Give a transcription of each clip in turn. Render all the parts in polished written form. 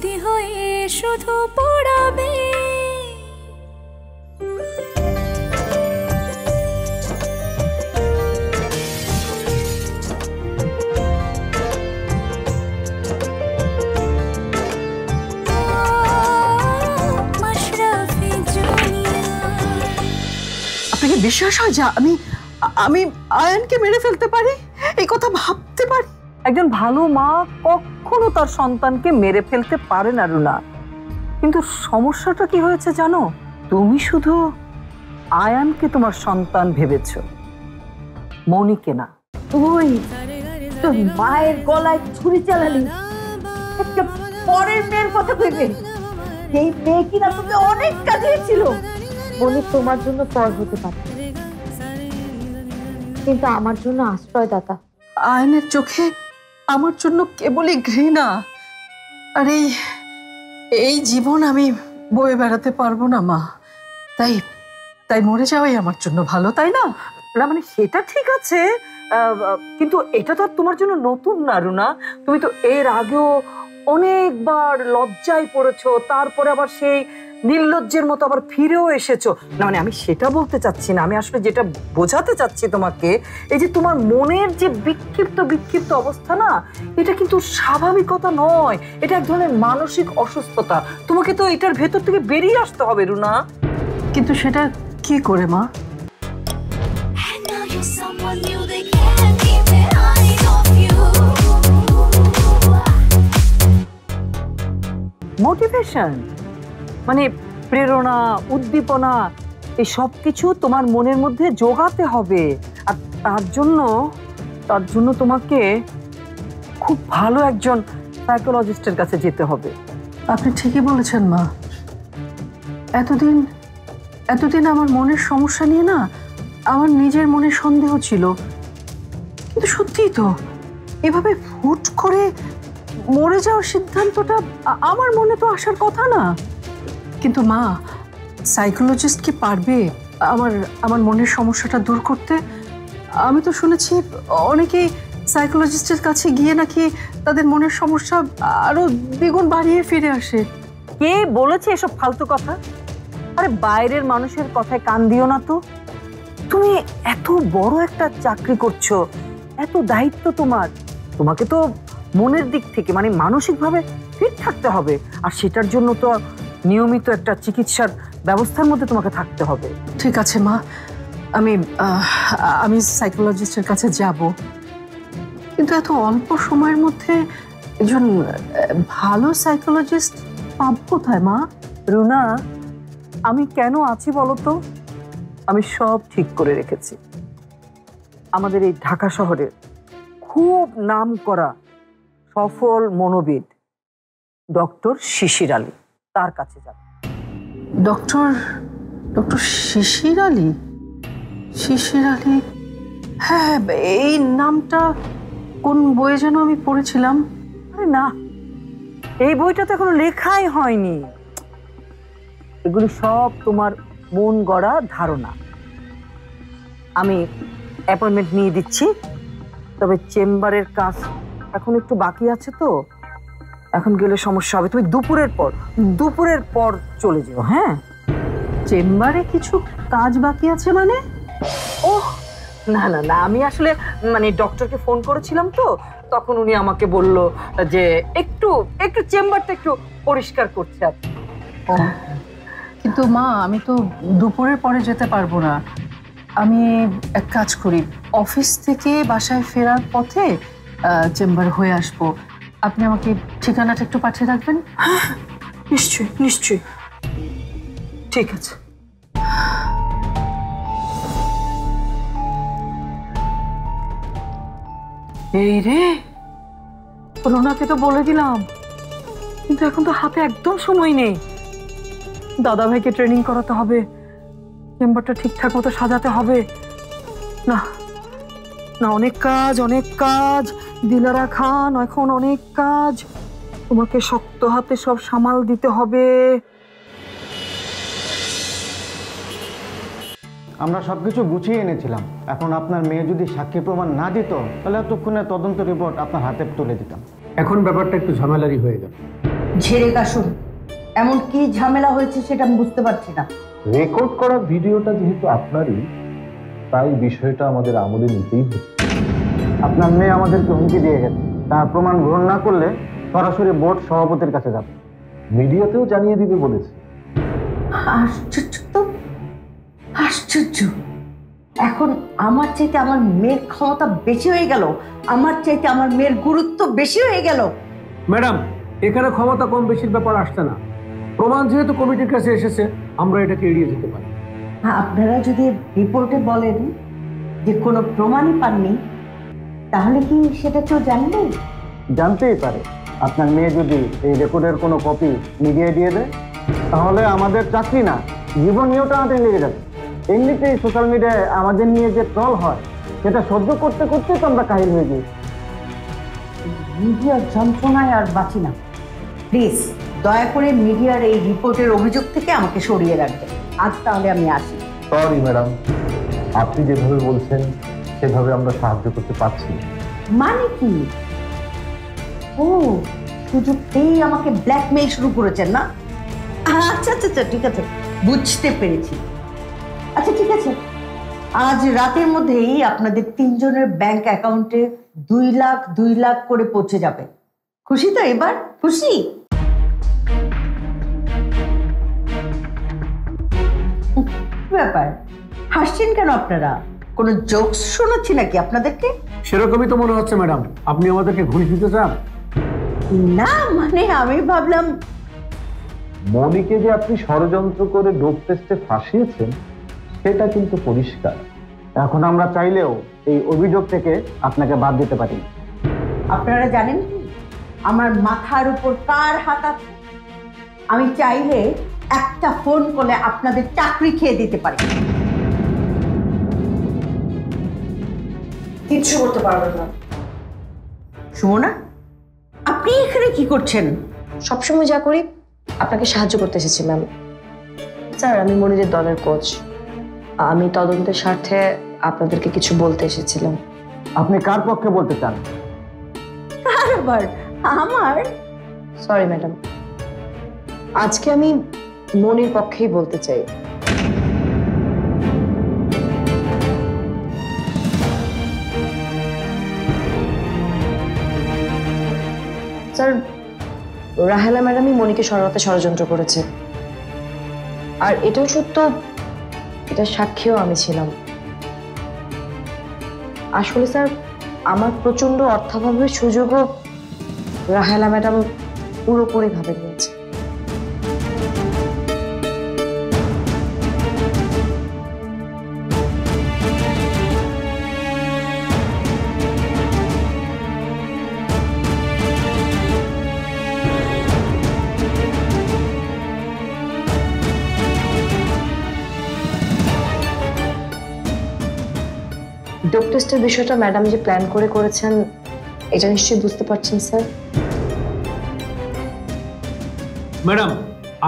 স্মৃতি হয়ে শুধু পড়াবে। আপনাকে বিশ্বাস হয় যে আমি আমি আয়ানকে মেরে ফেলতে পারি? এই কথা ভাবতে পারি? একজন ভালো মা কখনো তার সন্তানকে মেরে ফেলতে পারে না রুনা, কিন্তু সমস্যাটা কি হয়েছে জানো? তুমি শুধু আয়ানকে তোমার সন্তান ভেবেছ, মনিকে না। তুই তোর মায়ের গলায় ছুরি চালালি একটা পরের মেয়ের কথা ভেবে। এই মেয়ে কিনা তোকে অনেক কাঁদিয়েছিল। মনি তোমার জন্য পর হতে পারে, কিন্তু আমার জন্য আশ্রয়দাতা। আয়নের চোখে আমার জন্য কেবলই ঘৃণা। আর এই জীবন আমি বয়ে বেড়াতে পারবো না মা। তাই তাই মরে যাওয়াই আমার জন্য ভালো, তাই না? না মানে সেটা ঠিক আছে, কিন্তু এটা তো আর তোমার জন্য নতুন না রুনা। তুমি তো এর আগেও অনেকবার লজ্জায় পড়েছো, তারপরে আবার সেই নির্লজ্জের মতো আবার ফিরেও এসেছো। না মানে আমি সেটা বলতে চাচ্ছি না, আমি আসলে যেটা বোঝাতে চাচ্ছি তোমাকে, এই যে তোমার মনের যে বিক্ষিপ্ত অবস্থা না, এটা কিন্তু স্বাভাবিকতা নয়, এটা এক ধরনের মানসিক অসুস্থতা। তোমাকে তো এটার ভেতর থেকে বেরিয়ে আসতে হবে রুনা। কিন্তু সেটা কি করে মা? মোটিভেশন মানে প্রেরণা, উদ্দীপনা, এই সব কিছু তোমার মনের মধ্যে জোগাতে হবে। আর তার জন্য তোমাকে খুব ভালো একজন সাইকোলজিস্টের কাছে যেতে হবে। আপনি ঠিকই বলেছেন মা। এতদিন আমার মনের সমস্যা নিয়ে না আমার নিজের মনে সন্দেহ ছিল, কিন্তু সত্যিই তো এভাবে হুট করে মরে যাওয়ার সিদ্ধান্তটা আমার মনে তো আসার কথা না। কিন্তু মা, সাইকোলজিস্ট কি পারবে আমার মনের সমস্যাটা দূর করতে? আমি তো শুনেছি অনেকেই সাইকোলজিস্টের কাছে গিয়ে নাকি তাদের মনের সমস্যা আরো দ্বিগুণ বাড়িয়ে ফিরে আসে। কে বলেছে এসব ফালতু কথা? আরে বাইরের মানুষের কথায় কান দিও না তো। তুমি এত বড় একটা চাকরি করছো, এত দায়িত্ব তোমাকে তো মনের দিক থেকে মানে মানসিকভাবে ফিট থাকতে হবে, আর সেটার জন্য তো নিয়মিত একটা চিকিৎসার ব্যবস্থার মধ্যে তোমাকে থাকতে হবে। ঠিক আছে মা, আমি সাইকোলজিস্টের কাছে যাব, কিন্তু এত অল্প সময়ের মধ্যে একজন ভালো সাইকোলজিস্ট পাব কোথায় মা? রুনা, আমি কেন আছি বলো তো? আমি সব ঠিক করে রেখেছি। আমাদের এই ঢাকা শহরের খুব নামকরা সফল মনোবিদ ডক্টর শিশির আলী, তার কাছে যাবে। ডক্টর শিশির আলী? শিশির আলী, হ্যাঁ, এই নামটা কোন বইয়ে যেন আমি পড়েছিলাম। আরে না, এই বইটা তো এখনো লেখাই হয়নি। এগুলি সব তোমার মন গড়া ধারণা। আমি অ্যাপয়েন্টমেন্ট নিয়ে দিচ্ছি, তবে চেম্বারের কাজ এখন একটু বাকি আছে তো, এখন গেলে সমস্যা হবে। তুমি দুপুরের পর চলে যেও। হ্যাঁ, চেম্বারে কিছু কাজ বাকি আছে মানে? ওহ না না না, আমি আসলে মানে ডক্টরকে ফোন করেছিলাম তো, তখন উনি আমাকে বলল যে একটু চেম্বারটা একটু পরিষ্কার করছে আর। কিন্তু মা, আমি তো দুপুরের পরে যেতে পারবো না। আমি এক কাজ করি, অফিস থেকে বাসায় ফেরার পথে চেম্বার হয়ে আসবো। আপনি আমাকে ঠিকানাটা একটু পাঠিয়ে রাখবেন? হ্যাঁ, নিশ্চয়ই। ঠিক আছে। এই রে, রুনাকে তো বলে দিলাম, কিন্তু এখন তো হাতে একদম সময় নেই। দাদা ভাইকে ট্রেনিং করাতে হবে, চেম্বারটা ঠিকঠাক মতো সাজাতে হবে। না না, অনেক কাজ দিলারা খান, এখন অনেক কাজ। তোমাকে শক্ত হাতে সব সামাল দিতে হবে। আমরা সবকিছু গুছিয়ে এনেছিলাম। এখন আপনার মেয়ে যদি সাক্ষী প্রমাণ না দিত, তাহলে এতক্ষণে তদন্ত রিপোর্ট আপনার হাতে তুলে দিতাম। এখন ব্যাপারটা একটু ঝামেলারই হয়ে গেল। ঝেড়ে কাশুন। এমন কি ঝামেলা হয়েছে সেটা আমি বুঝতে পারছি না। রেকর্ড করা ভিডিওটা যেহেতু আপনারই, তাই বিষয়টা আমাদের আমলে নিতেই হচ্ছে। আপনার মেয়ে আমাদেরকে হুমকি দিয়ে গেছে, তার প্রমাণ গ্রহণ না করলে সরাসরি বোর্ড সভাপতির কাছে যাবে। মিডিয়াতেও জানিয়ে দিবে বলেছে। আশ্চর্য তো, আশ্চর্য। এখন আমার চাইতে আমার মেয়ের ক্ষমতা বেশি হয়ে গেল, আমার চাইতে আমার মেয়ের গুরুত্ব বেশি হয়ে গেল। ম্যাডাম, এখানে ক্ষমতা কম বেশির ব্যাপার আসছে না। প্রমাণ যেহেতু কমিটির কাছে এসেছে, আমরা এটাকে এড়িয়ে যেতে পারি। আপনারা যদি রিপোর্টে বলেন যে কোনো প্রমাণই পাননি, তাহলে কি সেটা কেউ জানবে? জানতেই পারে। আপনার মেয়ে যদি এই রেকর্ডের কোনো কপি মিডিয়ায় দিয়ে দেয়, তাহলে আমাদের চাকরি না, জীবন নিয়েও টানাটানি লেগে যাবে। এমনিতেই সোশ্যাল মিডিয়ায় আমাদের নিয়ে যে ট্রল হয়, সেটা সহ্য করতে করতে তো আমরা কাহিল হয়ে গিয়েছি। মিডিয়ার যন্ত্রণায় আর বাঁচি না। প্লিজ দয়া করে মিডিয়ার এই রিপোর্টের অভিযোগ থেকে আমাকে সরিয়ে রাখবেন। আজ তাহলে আমি আসি। সরি ম্যাডাম, আপনি যেভাবে বলছেন সেভাবে আমরা সাহায্য করতে পারছি না। মানে কি? ও, সুযোগ পেয়ে আমাকে ব্ল্যাকমেইল শুরু করেছেন না? আচ্ছা আচ্ছা আচ্ছা, ঠিক আছে, বুঝতে পেরেছি। আচ্ছা ঠিক আছে, আজ রাতের মধ্যেই আপনাদের 3 জনের ব্যাংক অ্যাকাউন্টে 2 লাখ 2 লাখ করে পৌঁছে যাবে। খুশি তো? এবার খুশি? কি ব্যাপার, হাসছেন কেন আপনারা? কোনো জোকস শোনাচ্ছি নাকি আপনাদেরকে? সেরকমই তো মনে হচ্ছে ম্যাডাম। আপনি আমাদেরকে ঘুষ দিতে চান? না, মানে আমি ভাবলাম মনিকে যে আপনি ষড়যন্ত্র করে ডোপ টেস্টে ফাঁসিয়েছেন, সেটা কিন্তু পরিষ্কার। এখন আমরা চাইলেও এই অভিযোগ থেকে আপনাকে বাদ দিতে পারি না। আপনারা জানেন কি আমার মাথার উপর কার হাত আছে? আমি চাইলে একটা ফোন কলে আপনাদের চাকরি খেয়ে দিতে পারি। কিচ্ছু করতে পারবে না। সুমনা, আপনি এখানে কি করছেন? সবসময় যা করি, আপনাকে সাহায্য করতে এসেছি ম্যাম। স্যার, আমি মনিরের দলের কোচ। আমি তদন্তের স্বার্থে আপনাদেরকে কিছু বলতে এসেছিলাম। আপনি কার পক্ষে বলতে চান? কার আবার? আমার? সরি ম্যাডাম, আজকে আমি মনির পক্ষেই বলতে চাই। স্যার, রাহেলা ম্যাডামই মনিকে সরাতে ষড়যন্ত্র করেছে, আর এটাও সত্য, এটা সাক্ষীও আমি ছিলাম। আসলে স্যার, আমার প্রচন্ড অর্থাভাবের সুযোগও রাহেলা ম্যাডাম পুরোপুরি ভাবে নিয়েছে। ডোপ টেস্টের বিষয়টা ম্যাডাম যে প্ল্যান করে করেছেন, এটা নিশ্চয়ই বুঝতে পারছেন স্যার। ম্যাডাম,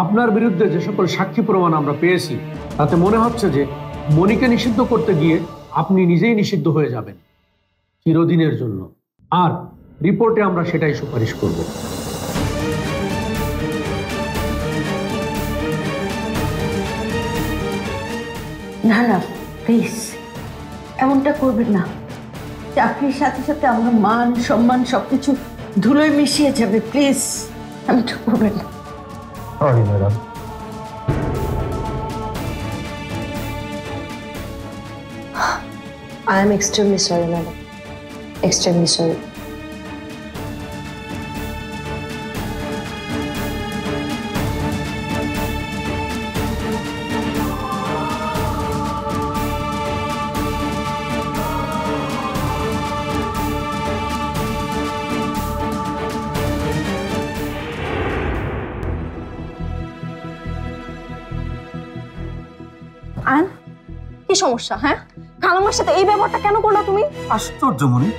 আপনার বিরুদ্ধে যে সকল সাক্ষী প্রমাণ আমরা পেয়েছি, তাতে মনে হচ্ছে যে মনিকে নিষিদ্ধ করতে গিয়ে আপনি নিজেই নিষিদ্ধ হয়ে যাবেন চিরদিনের জন্য। আর রিপোর্টে আমরা সেটাই সুপারিশ করব। না না, প্লিজ এমনটা করবেন না। চাকরির সাথে সাথে আমার মান সম্মান সবকিছু ধুলোয় মিশিয়ে যাবে। প্লিজ এমনটা করবেন না। Sorry madam. I am extremely sorry, madam. Extremely sorry. Ion, কি সমস্যা? হ্যাঁ, খালামার সাথে এই ব্যাপারটা কেন করলা তুমি? আশ্চর্য মনি,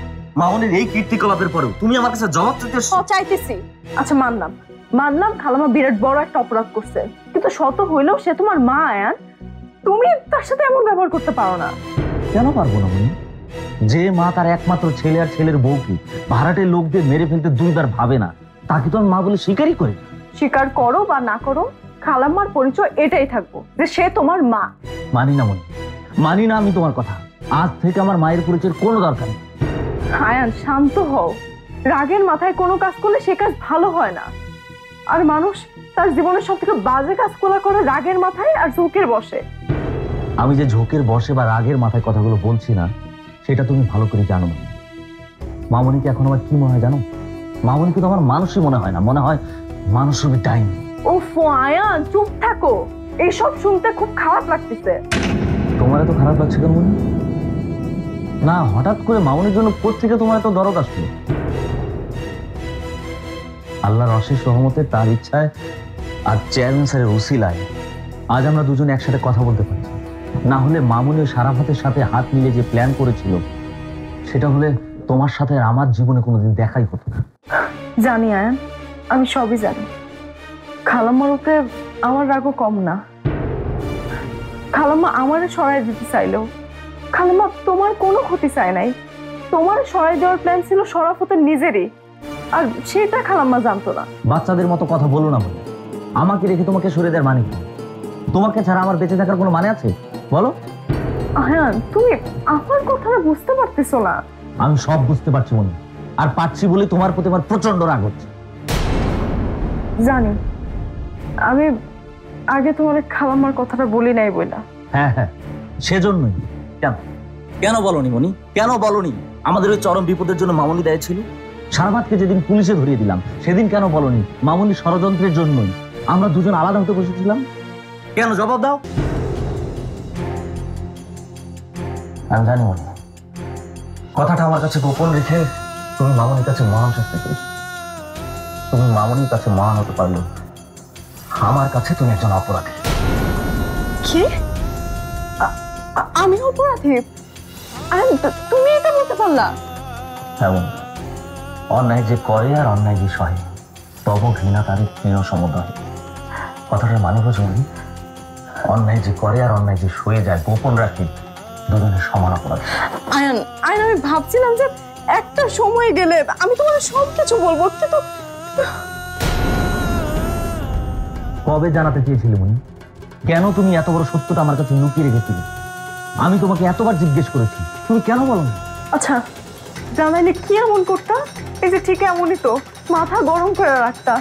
মামনির এই কীর্তিকলাপের পরেও তুমি আমার কাছে জবাব দিতে চাইতেছি। আচ্ছা মানলাম খালামা বিরাট বড় একটা অপরাধ করছে, কিন্তু শত হইলেও সে তোমার মা। আয়ান, তুমি তার সাথে এমন ব্যবহার করতে পারো না। কেন পারবো না মনি? যে মা তার একমাত্র ছেলে আর ছেলের বউকে ভাড়াটে লোকদের মেরে ফেলতে 2 বার ভাবে না, তাকে তো আমি মা বলে স্বীকারই করি। স্বীকার করো বা না করো, খালাম্মার পরিচয় এটাই থাকবো যে সে তোমার মা। মানি না মনি, মানি না আমি তোমার কথা। আজ থেকে আমার মায়ের পরিচয়ের কোনো দরকার নেই। আয়ান শান্ত হও, রাগের মাথায় কোনো কাজ করলে সে কাজ ভালো হয় না। আর মানুষ তার জীবনের সব থেকে বাজে কাজগুলো করে রাগের মাথায় আর ঝোঁকের বসে। আমি যে ঝোঁকের বসে বা রাগের মাথায় কথাগুলো বলছি না, সেটা তুমি ভালো করে জানো। মামনিকে এখন আমার কি মনে হয় জানো? মামনিকে তো আমার মানুষই মনে হয় না, মনে হয় মানুষ রূপী ডাইন। ওফ আয়ান চুপ থাকো, এইসব শুনতে খুব খারাপ লাগতেছে। তোমার এত খারাপ লাগছে কেন মনি? না, হঠাৎ করে মামনির জন্য কোত্থেকে তোমার এত দরদ আসলো? আল্লাহর অশেষ রহমতে, তার ইচ্ছায় আর চেয়ারম্যান স্যারের উসিলায় আজ আমরা দুজন একসাথে কথা বলতে পারছি। না হলে মামুনি ও সারাফাতের সাথে হাত মিলে যে প্ল্যান করেছিল, সেটা হলে তোমার সাথে আর আমার জীবনে কোনোদিন দেখাই হতো না। জানি আয়ান, আমি সবই জানি। খালাম্মার উপরে আমার রাগও কম না। খালাম্মা আমারে সরাই দিতে চাইলেও খালাম্মা তোমার কোনো ক্ষতি চায় নাই। তোমার সরাই দেওয়ার প্ল্যান ছিল শরাফতের নিজেরই, আর সেটা খালাম্মা জানতো না। বাচ্চাদের মতো কথা বলো না বলে। আমাকে রেখে তোমাকে সরে দেওয়ার মানে কি? তোমাকে ছাড়া আমার বেঁচে থাকার কোনো মানে আছে বলো? আয়ান তুমি আমার কথাটা বুঝতে পারতেছো না। আমি সব বুঝতে পারছি মনি, আর পারছি বলে তোমার প্রতি আমার প্রচন্ড রাগ হচ্ছে। জানি আমি আগে তোমার খালাম্মার কথাটা বলি নাই বইলা। হ্যাঁ হ্যাঁ, সেজন্যই। কেন কেন বলনি মনি, কেন বলনি? আমাদের ওই চরম বিপদের জন্য মামনি দায়ী ছিল। সারাভাতকে যেদিন পুলিশে ধরিয়ে দিলাম, সেদিন কেন বলনি মামনি ষড়যন্ত্রের জন্যই আমরা দুজন আলাদা হতে বসেছিলাম? কেন জবাব দাও। আমি জানি মনি, কথাটা আমার কাছে গোপন রেখে তুমি মামনির কাছে মহান চেষ্টা করেছো। তুমি মামনির কাছে মহান হতে পারলে আমার কাছে তুমি একজন অপরাধী। কি? আমি অপরাধী? তুমি এটা বলতে পারলা? এমন অন্যায় যে করে আর অন্যায় যে সহে, তব ঘৃণা তাদের প্রিয় সমুদয়। কথাটার মানে বোঝো? অন্যায় যে করে আর অন্যায় যে সয়ে যায়, গোপন রাখে, দুজনের সমান অপরাধ। আয়ান আয়ান আমি ভাবছিলাম যে একটা সময় গেলে আমি তোমার সবকিছু বলবো, কিন্তু কবে জানাতে চেয়েছিলে মনি? কেন তুমি এত বড় সত্যটা আমার কাছে লুকিয়ে রেখেছিলে? আমি তোমাকে এতবার জিজ্ঞেস করেছি, তুমি কেন বলো না? আচ্ছা জানাইলে কি এমন করতা? এই যে ঠিক এমনই তো, মাথা গরম করে রাখতা,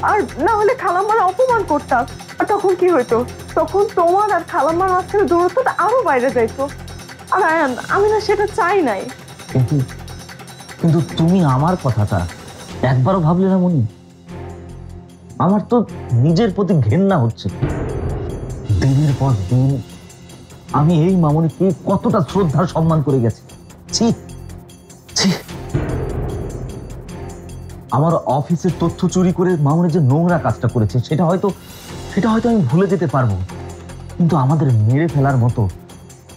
আর না হলে খালাম্মার অপমান করতা। আর তখন কি হইতো? তখন তোমার আর খালাম্মার মাঝখানে দূরত্বটা আরো বাইরে যাইতো। আর আয়ান আমি না সেটা চাই নাই। কিন্তু কিন্তু তুমি আমার কথাটা একবারও ভাবলে না মনি? আমার তো নিজের প্রতি ঘেন্না হচ্ছে। দিনের পর দিন আমি এই মামনিকে কতটা শ্রদ্ধা সম্মান করে গেছি। ছি ছি, আমার অফিসের তথ্য চুরি করে মামনি যে নোংরা কাজটা করেছে, সেটা হয়তো আমি ভুলে যেতে পারবো, কিন্তু আমাদের মেরে ফেলার মতো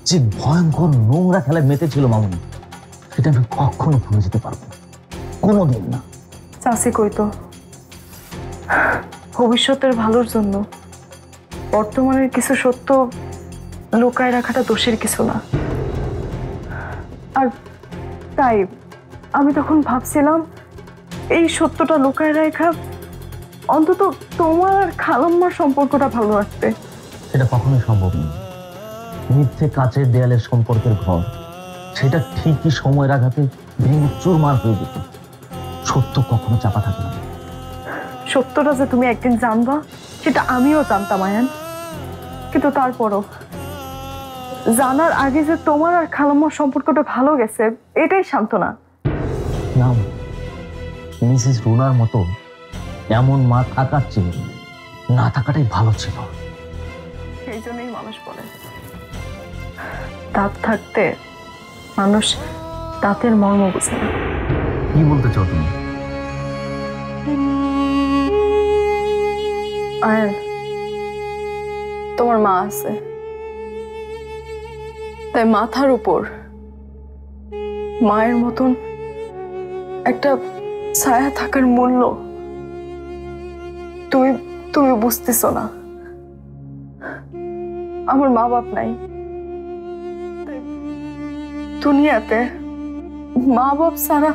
যে ভয়ঙ্কর নোংরা খেলায় মেতেছিল মামনি, সেটা আমি কখনো ভুলে যেতে পারবো না, কোনোদিন না। চাষি কইতো ভবিষ্যতের ভালোর জন্য বর্তমানের কিছু সত্য লুকায় রাখাটা দোষের কিছু না। আর তাই আমি তখন ভাবছিলাম এই সত্যটা লুকায় রাখা অন্তত তোমার আর খালাম্মার সম্পর্কটা ভালো রাখতে। সেটা কখনোই সম্ভব নয়। মিথ্যে কাচের দেয়ালের সম্পর্কের ঘর, সেটা ঠিকই সময়ের আঘাতে ভেঙে চুরমার হয়ে যেত। সত্য কখনো চাপা থাকে না। সত্যটা যে তুমি একদিন জানবা সেটা আমিও জানতাম আয়ান, কিন্তু তারপরও জানার আগে যে তোমার আর খালাম্মার সম্পর্কটা ভালো গেছে এটাই সান্ত্বনা। না, মিসেস রুনার মতো এমন মা থাকার চেয়ে না থাকাটাই ভালো ছিল। সেই জন্যই মানুষ বলে দাঁত থাকতে মানুষ দাঁতের মর্ম বুঝে না। কি বলতে চাও তুমি? আয়ান তোমার মা আছে, তাই মাথার উপর মায়ের মতন একটা ছায়া থাকার মূল্য তুমি তুমি বুঝতেছো না। আমার মা বাপ নাই, তাই দুনিয়াতে মা বাপ ছাড়া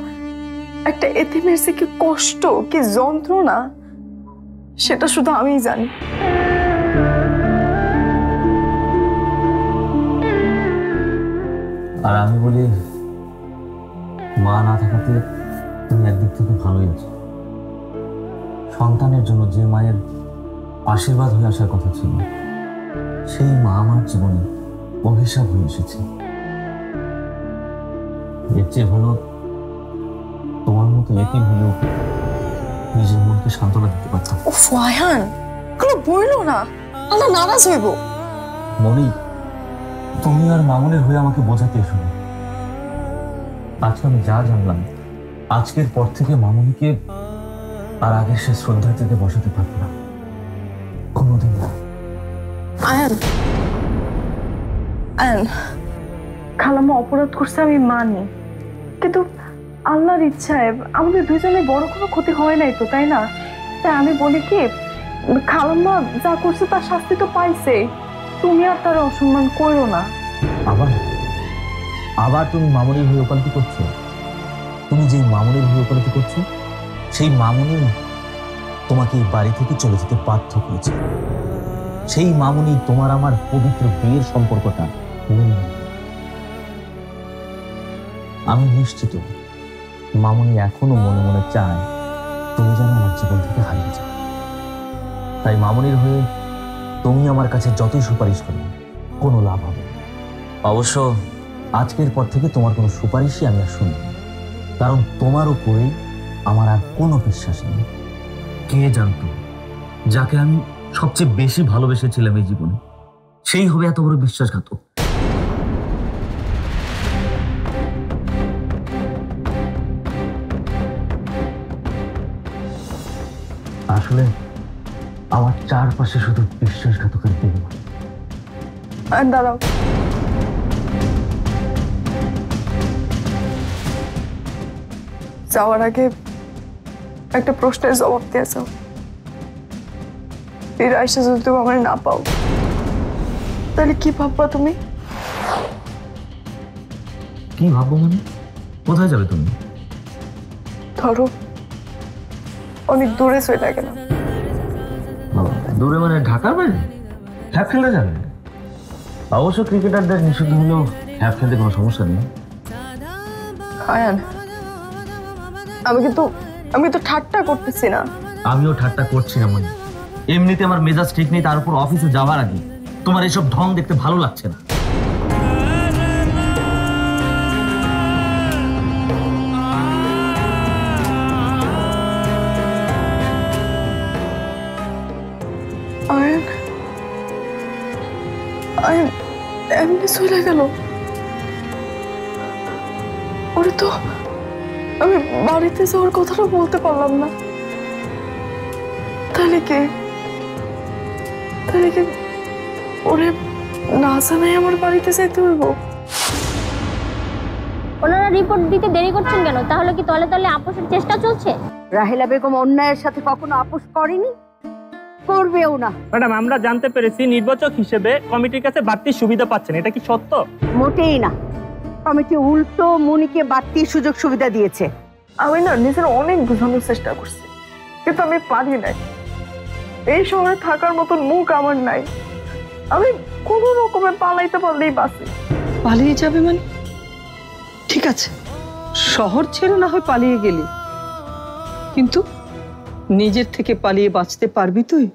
একটা এতিমের যে কি কষ্ট, কি যন্ত্রণা সেটা শুধু আমিই জানি। আর আমি বলি, মা না থাকাতে তুমি একদিক থেকে ভালোই আছো। সন্তানের জন্য যে মায়ের আশীর্বাদ হয়ে আসার কথা ছিল, সেই মা আমার জীবনে অভিশাপ হয়ে এসেছে। এর চেয়ে ভালো তোমার মতো এতিম হলেও নিজের মনকে সান্ত্বনা দিতে পারতাম। উফ আয়ান, কোনো বইলো না, আল্লাহ নারাজ হইব। মনি, তুমি আর মামুনের হয়ে আমাকে বোঝাতে এসো না। আজকে আমি যা জানলাম, আজকের পর থেকে মামুনিকে আর আগের সে শ্রদ্ধা থেকে বসাতে পারবো না, কোনোদিন না। আয়ান, আয়ান, খালাম্মা অপরাধ করছে আমি মানি, কিন্তু আল্লাহর ইচ্ছায় আমাদের দুইজনের বড় কোনো ক্ষতি হয় নাই তো, তাই না? তাই আমি বলি কি, খালাম্মা যা করছে তার শাস্তি তো পাইছে, তুমি আর তার অসম্মান করো না। আবার আবার তুমি মামুনির হয়ে ওকালতি করছো? তুমি যেই মামুনির হয়ে ওকালতি করছো, সেই মামুনি তোমাকে এই বাড়ি থেকে চলে যেতে বাধ্য করেছে। সেই মামুনি তোমার আমার পবিত্র বিয়ের সম্পর্কটা মেনে নেয়। আমি নিশ্চিত মামুনি এখনো মনে মনে চায় তুমি যেন আমার জীবন থেকে হারিয়ে যাও। তাই মামুনির হয়ে তুমি আমার কাছে যতই সুপারিশ করবে, কোনো লাভ হবে না। অবশ্য আজকের পর থেকে তোমার কোনো সুপারিশই আমি আর শুনব না, কারণ তোমার উপরেই আমার আর কোনো বিশ্বাস নেই। কে জানতো যাকে আমি সবচেয়ে বেশি ভালোবেসেছিলাম এই জীবনে, সেই হবে এত বড় বিশ্বাসঘাতক। আসলে আমার চারপাশে শুধু বিশ্বাসঘাতকের দিন। দাঁড়াও, যাওয়ার আগে একটা প্রশ্নের জবাব দিয়ে যাও। ফিরে এসে যদি তুমি আমার না পাও, তাহলে কি ভাববা তুমি? কি ভাববো মানে? কোথায় যাবে তুমি? ধরো অনেক দূরে চলে গেলাম। দূরে মানে ঢাকার বাইরে? হ্যাপ খেলতে যাবে? অবশ্য ক্রিকেটারদের নিষিদ্ধ হলেও হ্যাপ খেলতে কোনো সমস্যা নেই। আয়ান, আমি তো ঠাট্টা করতেছি না। আমিও ঠাট্টা করছি না মনে। এমনিতে আমার মেজাজ ঠিক নেই, তার উপর অফিসে যাওয়ার আগে তোমার এসব ঢং দেখতে ভালো লাগছে না। আয়ান, আয়ান এমনি চলে গেল। ওরে তো আমি বাড়িতে যাওয়ার কথাটা বলতে পারলাম না। তাহলে কি ওরে না জানাই আমার বাড়িতে যাইতে হইব? ওনারা রিপোর্ট দিতে দেরি করছেন কেন? তাহলে কি তলে তলে আপোষের চেষ্টা চলছে? রাহেলা বেগম অন্যায়ের সাথে কখনো আপোষ করেনি, করবেও না। ম্যাডাম, আমরা জানতে পেরেছি নির্বাচক হিসেবে কমিটির কাছে বাড়তি সুবিধা পাচ্ছেন, এটা কি সত্য? মোটেই না, কমিটি উল্টো মনিকে বাড়তি সুযোগ সুবিধা দিয়েছে। আমি না নিজের অনেক বোঝানোর চেষ্টা করছি, কিন্তু আমি পারি নাই। এই শহরে থাকার মতন মুখ আমার নাই। আমি কোনো রকমে পালাইতে পারলেই বাঁচি। পালিয়ে যাবে মানে? ঠিক আছে, শহর ছেড়ে না হয় পালিয়ে গেলি, কিন্তু নিজের থেকে পালিয়ে বাঁচতে পারবি তুই?